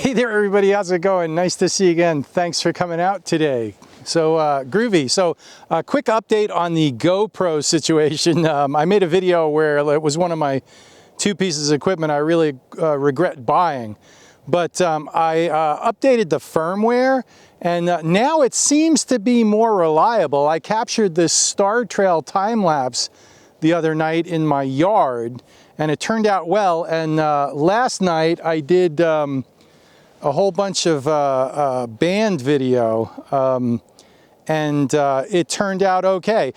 Hey there everybody, how's it going? Nice to see you again. Thanks for coming out today. So groovy. So a quick update on the GoPro situation. I made a video where it was one of my two pieces of equipment I really regret buying. But I updated the firmware and now it seems to be more reliable. I captured this star trail time lapse the other night in my yard and it turned out well. And last night I did a whole bunch of band video and it turned out okay.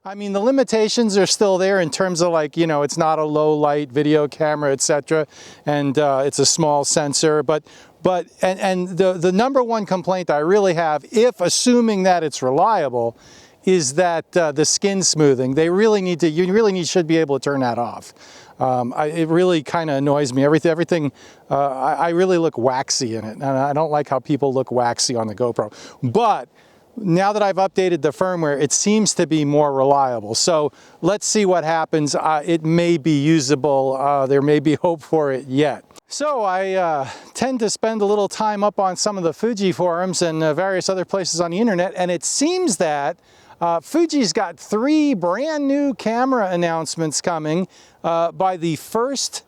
I memean, the limitations are still there in terms of, like, you know, it's not a low light video camera, etc., and it's a small sensor, but the number one complaint I really have, if assuming that it's reliable, is that the skin smoothing. You really should be able to turn that off. It really kind of annoys me. Everything I really look waxy in it, and I don't like how people look waxy on the GoPro. But now that I've updated the firmware, it seems to be more reliable. So let's see what happens. It may be usable. There may be hope for it yet. So I tend to spend a little time up on some of the Fuji forums and various other places on the internet, and it seems that Fuji's got 3 brand new camera announcements coming by the 1st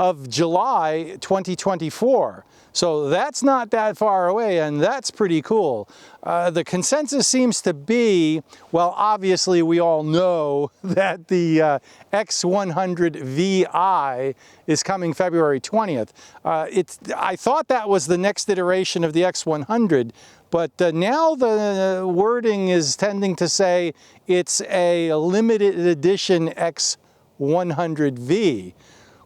of July 2024. So that's not that far away, and that's pretty cool. The consensus seems to be, well, obviously we all know that the X100VI is coming February 20th. I thought that was the next iteration of the X100, but now the wording is tending to say it's a limited edition X100V.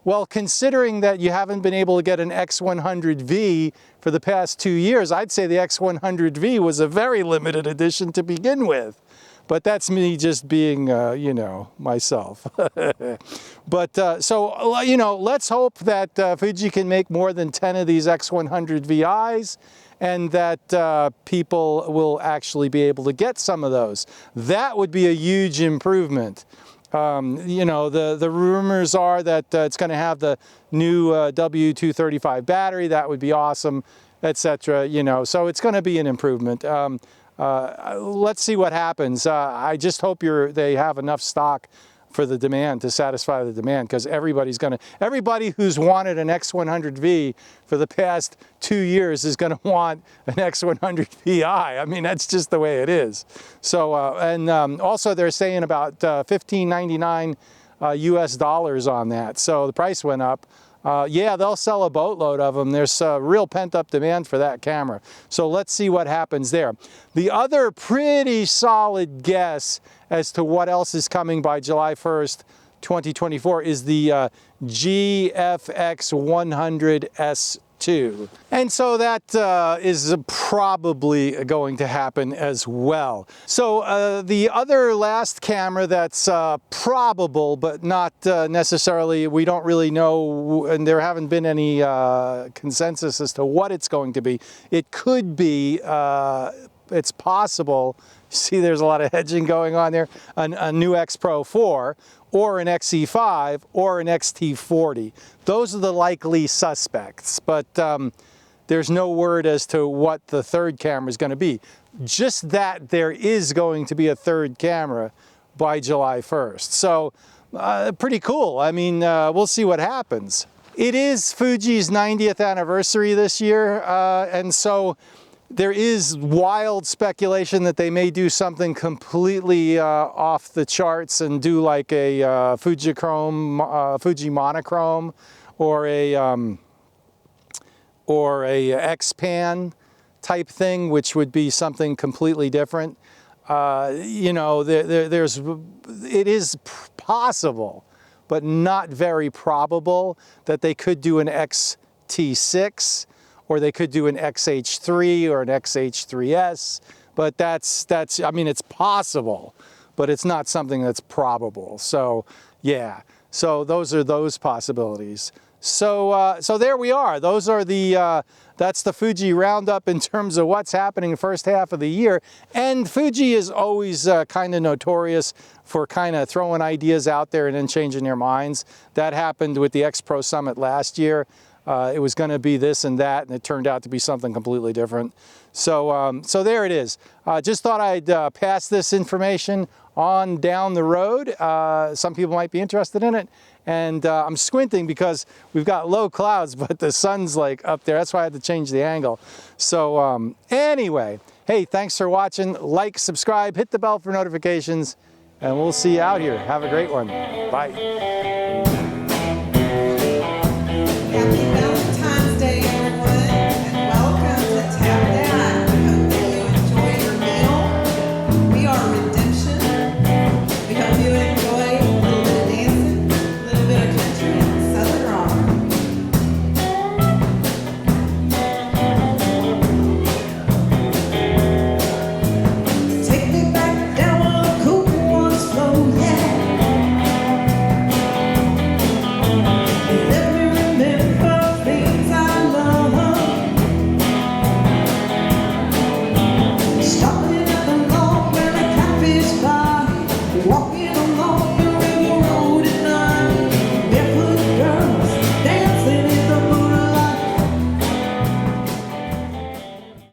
Well, considering that you haven't been able to get an X100V for the past 2 years, I'd say the X100V was a very limited edition to begin with. But that's me just being, you know, myself. But so, you know, let's hope that Fuji can make more than 10 of these X100VIs and that people will actually be able to get some of those. That would be a huge improvement. You know, the rumors are that it's going to have the new W235 battery. That would be awesome, etc. You know, so it's going to be an improvement. Let's see what happens. I just hope they have enough stock for the demand to satisfy the demand, because everybody who's wanted an X100V for the past 2 years is going to want an X100VI. I mean, that's just the way it is. So also they're saying about $15.99 US dollars on that, so the price went up. Yeah, they'll sell a boatload of them. There's real pent-up demand for that camera. So let's see what happens there. The other pretty solid guess as to what else is coming by July 1st, 2024 is the GFX100S2. And so that is probably going to happen as well. So the other last camera that's probable, but not necessarily, we don't really know, and there haven't been any consensus as to what it's going to be. It could be, it's possible, see there's a lot of hedging going on there, a new X Pro 4, or an XE5, or an XT40. Those are the likely suspects, but there's no word as to what the third camera is going to be. Just that there is going to be a third camera by July 1st. So pretty cool. I mean, we'll see what happens. It is Fuji's 90th anniversary this year, and so there is wild speculation that they may do something completely off the charts and do like a Fuji monochrome, or a X-Pan type thing, which would be something completely different. You know, it is possible, but not very probable, that they could do an XT6, or they could do an XH3 or an XH3S, but that's I mean, it's possible, but it's not something that's probable. So yeah, so those are those possibilities. So there we are. Those are the, that's the Fuji roundup in terms of what's happening the first half of the year. And Fuji is always kind of notorious for kind of throwing ideas out there and then changing their minds. That happened with the X-Pro Summit last year. It was going to be this and that, and it turned out to be something completely different. So, so there it is. Just thought I'd pass this information on down the road. Some people might be interested in it. And I'm squinting because we've got low clouds, but the sun's like up there. That's why I had to change the angle. So anyway, hey, thanks for watching. Like, subscribe, hit the bell for notifications, and we'll see you out here. Have a great one. Bye.